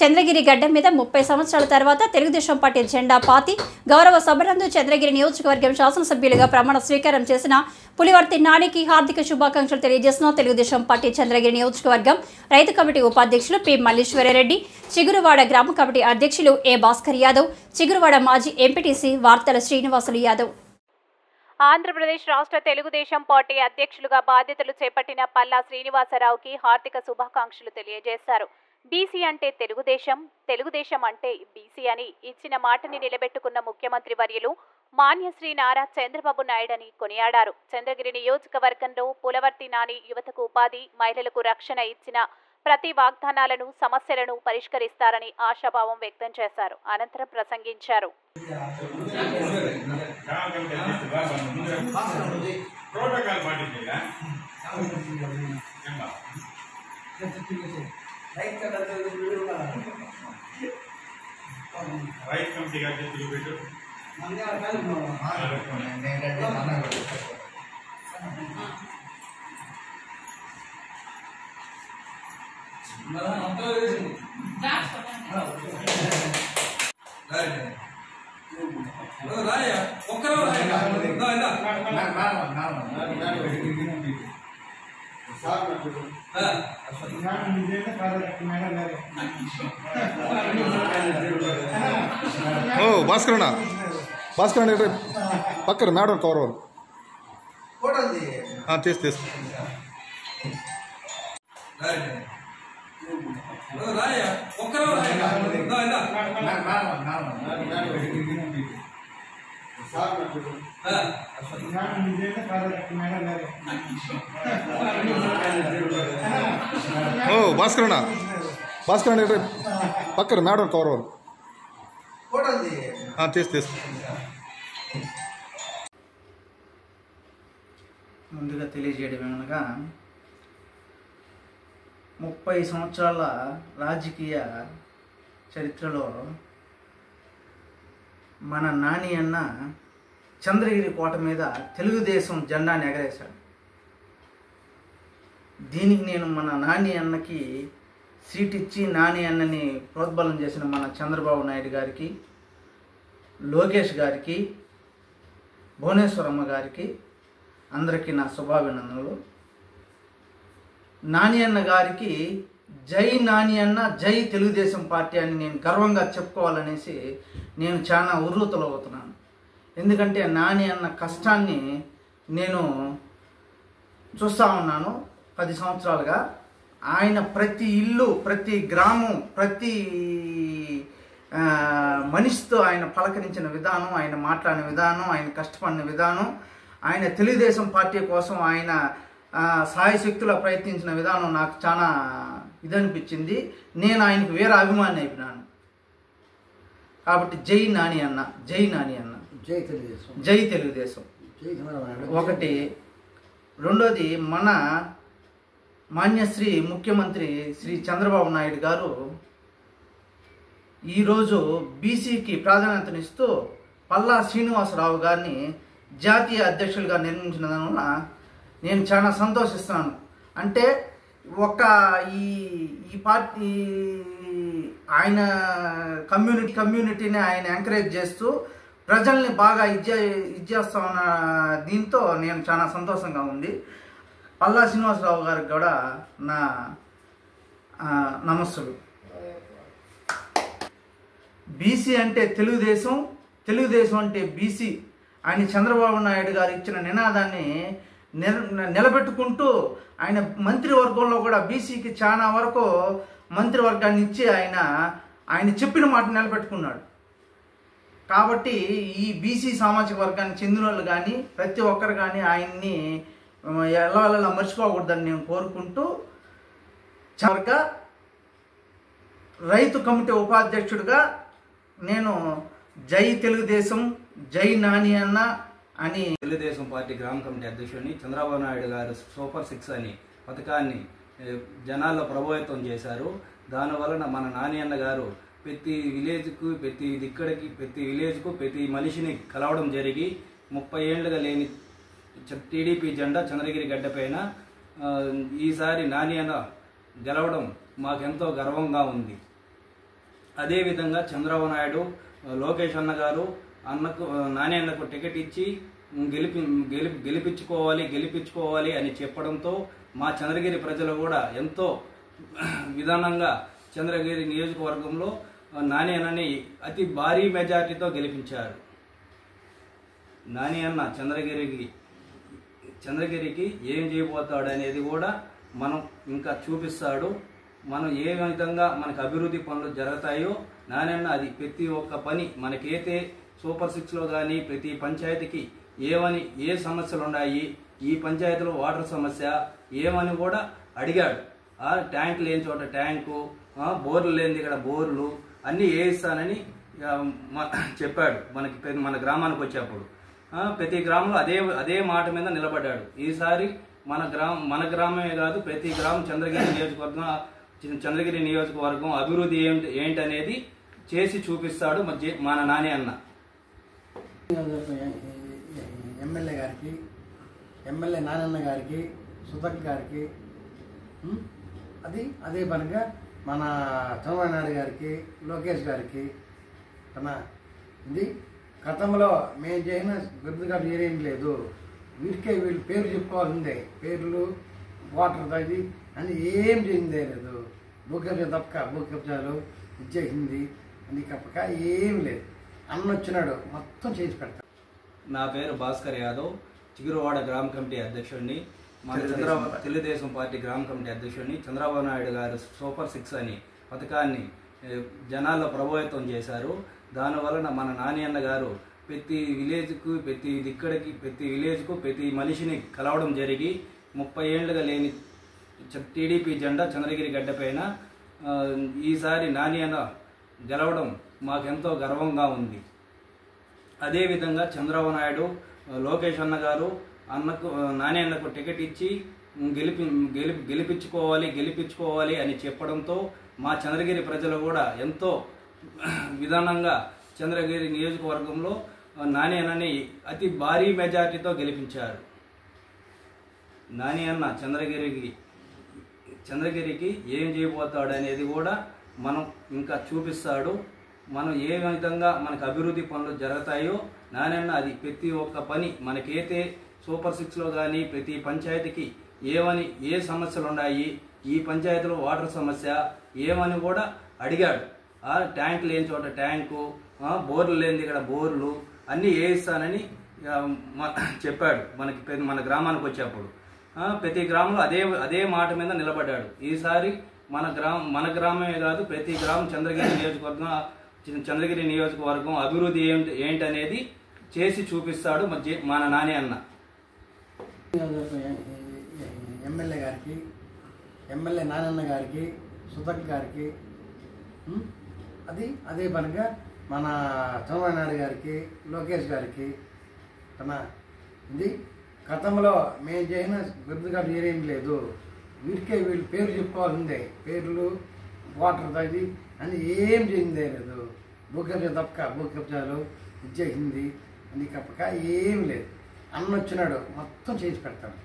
చంద్రగిరి గడ్డ మీద 30 సంవత్సరాల తర్వాత తెలుగుదేశం పార్టీ జెండా పాతి గౌరవ సభనందు చంద్రగిరి నియోజకవర్గం శాసనసభ్యులుగా ప్రమాణ స్వీకారం చేసిన పులివర్తి నానికి హార్దిక శుభాకాంక్షలు తెలియజేసిన తెలుగుదేశం పార్టీ చంద్రగిరి నియోజకవర్గం రైతు కమిటీ ఉపాధ్యక్షులు పి మల్లీశ్వరరెడ్డి, చిగురువాడ గ్రామ కమిటీ అధ్యక్షులు ఏ భాస్కర్ యాదవ్, చిగురువాడ మాజీ ఎంపీటీసీ వార్తల శ్రీనివాసులు యాదవ్. ఆంధ్రప్రదేశ్ రాష్ట్ర తెలుగుదేశం పార్టీ అధ్యక్షులుగా బాధ్యతలు చేపట్టిన పల్లా శ్రీనివాసరావుకి హార్దిక శుభాకాంక్షలు తెలియజేశారు. బీసీ అంటే తెలుగుదేశం, తెలుగుదేశం అంటే బీసీ అని ఇచ్చిన మాటని నిలబెట్టుకున్న ముఖ్యమంత్రి వర్యులు మాన్యశ్రీ నారా చంద్రబాబు నాయుడని కొనియాడారు. చంద్రగిరి నియోజకవర్గంలో పులవర్తి నాని యువతకు ఉపాధి, మహిళలకు రక్షణ ఇచ్చిన ప్రతి వాగ్దానాలను, సమస్యలను పరిష్కరిస్తారని ఆశాభావం వ్యక్తం చేశారు. అనంతరం ప్రసంగించారు. భాస్కర్ పక్కన మేడం కవర్ తీసి భాస్కర్ పక్కన మేడం కవర్ తీసి ముందుగా తెలియజేయడం ఏమనగా 30 సంవత్సరాల రాజకీయ చరిత్రలో మన నాని అన్న చంద్రగిరి కోట మీద తెలుగుదేశం జెండాని ఎగరేశాడు. దీనికి నేను మన నాని అన్నకి సీట్ ఇచ్చి నాని అన్నని ప్రోద్బలం చేసిన మన చంద్రబాబు నాయుడు గారికి, లోకేష్ గారికి, భువనేశ్వరమ్మ గారికి అందరికీ నా శుభాభినందనలు. నాని అన్న గారికి జై నాని అన్న, జై తెలుగుదేశం పార్టీ అని నేను గర్వంగా చెప్పుకోవాలనేసి నేను చాలా ఉర్రూతలు అవుతున్నాను. ఎందుకంటే నాని అన్న కష్టాన్ని నేను చూస్తూ ఉన్నాను 10 సంవత్సరాలుగా. ఆయన ప్రతి ఇల్లు, ప్రతి గ్రామం, ప్రతి మనిషితో ఆయన పలకరించిన విధానం, ఆయన మాట్లాడిన విధానం, ఆయన కష్టపడిన విధానం, ఆయన తెలుగుదేశం పార్టీ కోసం ఆయన సాయశక్తులా ప్రయత్నించిన విధానం నాకు చాలా ఇదనిపించింది. నేను ఆయనకు వేరే అభిమాని అయిపోయినాను. కాబట్టి జై నాని అన్న, జై నాని అన్న, జై తెలుగుదేశం, జై తెలుగుదేశం ఒకటి. రెండోది, మన మాన్యశ్రీ ముఖ్యమంత్రి శ్రీ చంద్రబాబు నాయుడు గారు ఈరోజు బీసీకి ప్రాధాన్యతనిస్తూ పల్లా శ్రీనివాసరావు గారిని జాతీయ అధ్యక్షులుగా నిర్మించిన దానివల్ల నేను చాలా సంతోషిస్తున్నాను. అంటే ఒక ఈ పార్టీ ఆయన కమ్యూనిటీని ఆయన ఎంకరేజ్ చేస్తూ ప్రజల్ని బాగా ఇచ్చేస్తా ఉన్న దీంతో నేను చాలా సంతోషంగా ఉంది. పల్లా శ్రీనివాసరావు గారికి కూడా నా నమస్సులు. బీసీ అంటే తెలుగుదేశం, తెలుగుదేశం అంటే బీసీ అని చంద్రబాబు నాయుడు గారు ఇచ్చిన నినాదాన్ని నిలబెట్టుకుంటూ ఆయన మంత్రివర్గంలో కూడా బీసీకి చాలా వరకు మంత్రివర్గాన్ని ఇచ్చి ఆయన చెప్పిన మాట నిలబెట్టుకున్నాడు. కాబట్టి ఈ బీసీ సామాజిక వర్గానికి చెందిన వాళ్ళు కానీ ప్రతి ఒక్కరు కానీ ఆయన్ని ఎలా మర్చిపోకూడదని నేను కోరుకుంటూ, రైతు కమిటీ ఉపాధ్యక్షుడిగా నేను జై తెలుగుదేశం, జై నాని అన్న అని తెలుగుదేశం పార్టీ గ్రామ కమిటీ అధ్యక్షుడిని చంద్రబాబు నాయుడు గారు సూపర్ 6 అని పథకాన్ని జనాల్లో ప్రభావితం చేశారు. దానివలన మన నాని అన్న గారు ప్రతి విలేజ్కు, ప్రతి దిక్కడికి, ప్రతి విలేజ్కు, ప్రతి మనిషిని కలవడం జరిగి 30 ఏళ్లుగా లేని టీడీపీ జెండా చంద్రగిరి గడ్డపైన ఈసారి నాని అన్న గెలవడం మాకెంతో గర్వంగా ఉంది. అదేవిధంగా చంద్రబాబు నాయుడు లోకేష్ అన్న గారు నాని అన్నకు టికెట్ ఇచ్చి గెలిపించుకోవాలి అని చెప్పడంతో మా చంద్రగిరి ప్రజలు కూడా ఎంతో విధానంగా చంద్రగిరి నియోజకవర్గంలో నాని అన్నని అతి భారీ మెజార్టీతో గెలిపించారు. నాని అన్న చంద్రగిరికి ఏం చేయబోతాడు అనేది కూడా మనం ఇంకా చూపిస్తాడు. మనం ఏ విధంగా మనకు అభివృద్ధి పనులు జరుగుతాయో నాని అన్న అది ప్రతి ఒక్క పని మనకైతే సూపర్ 6లో కానీ ప్రతి పంచాయతీకి ఏ సమస్యలు ఉన్నాయి, ఈ పంచాయతీలో వాటర్ సమస్య ఏమని కూడా అడిగాడు. ట్యాంక్ లేని చోట ట్యాంకు, బోర్లు లేని ఇక్కడ బోర్లు అన్నీ వేయిస్తానని చెప్పాడు. మన గ్రామానికి వచ్చేప్పుడు ప్రతి గ్రామంలో అదే మాట మీద నిలబడ్డాడు. ఈసారి మన గ్రామమే కాదు ప్రతి గ్రామం చంద్రగిరి నియోజకవర్గం అభివృద్ధి ఏంటనేది చేసి చూపిస్తాడు మన నాని అన్న. ఎమ్మెల్యే నానన్న గారికి, సుధక్ గారికి, అదే పనిగా మన చంద్రబాబు నాయుడు గారికి, లోకేష్ గారికి ఇది గతంలో మేము చేసిన బిరుదుగా ఏం లేదు. వీళ్ళు పేరు చెప్పుకోవాల్సిందే. పేర్లు వాటర్ అది అని ఏం చేసిందే లేదు. భూకబ్జాలు ఇచ్చేసింది అని తప్పక ఏం లేదు. అన్న వచ్చినాడు మొత్తం చేసి పెడతాడు. నా పేరు భాస్కర్ యాదవ్, చిగురువాడ గ్రామ కమిటీ అధ్యక్షుడిని. మన తెలుగుదేశం పార్టీ గ్రామ కమిటీ అధ్యక్షుడిని. చంద్రబాబు నాయుడు గారు సూపర్ 6 అని పథకాన్ని జనాల్లో ప్రభావితం చేశారు. దానివలన మన నాని అన్న గారు ప్రతి విలేజ్కు ప్రతి విలేజ్కు ప్రతి మనిషిని కలవడం జరిగి 30 ఏళ్లుగా లేని టీడీపీ జెండా చంద్రగిరి గడ్డపైన ఈసారి నాని అన్న గెలవడం మాకెంతో గర్వంగా ఉంది. అదేవిధంగా చంద్రబాబు నాయుడు లోకేష్ అన్న గారు నాని అన్నకు టికెట్ ఇచ్చి గెలిపించుకోవాలి అని చెప్పడంతో మా చంద్రగిరి ప్రజలు కూడా ఎంతో విధానంగా చంద్రగిరి నియోజకవర్గంలో నాని అన్నని అతి భారీ మెజార్టీతో గెలిపించారు. నాని అన్న చంద్రగిరికి ఏం చేయబోతాడు అనేది కూడా మనం ఇంకా చూపిస్తాడు. మనం ఏ విధంగా మనకు అభివృద్ధి పనులు జరుగుతాయో నాని అన్న అది ప్రతి ఒక్క పని మనకైతే సూపర్ 6లో కానీ ప్రతి పంచాయతీకి ఏ సమస్యలు ఉన్నాయి, ఈ పంచాయతీలో వాటర్ సమస్య ఏమని కూడా అడిగాడు. ట్యాంక్ లేని చోట ట్యాంకు, బోర్లు లేని ఇక్కడ బోర్లు అన్నీ వేయిస్తానని చెప్పాడు. మన గ్రామానికి వచ్చేప్పుడు ప్రతి గ్రామంలో అదే మాట మీద నిలబడ్డాడు. ఈసారి మన గ్రామమే కాదు ప్రతి గ్రామం చంద్రగిరి నియోజకవర్గం అభివృద్ధి ఏంటనేది చేసి చూపిస్తాడు మన నాని అన్న. ఎమ్మెల్యే నానన్న గారికి, సుధక్ గారికి, అదే పనిగా మన చంద్రబాబు నాయుడు గారికి, లోకేష్ గారికి ఇది గతంలో మేము చేసిన బిరుదుగా ఏం లేదు. వీళ్ళు పేరు చెప్పుకోవాల్సిందే. పేర్లు వాటర్ అది అని ఏం చేసిందే లేదు. భూకబ్జాలు ఇచ్చేసింది అని తప్పక ఏం లేదు. అన్న వచ్చినాడు మొత్తం చేసి పెడతాడు.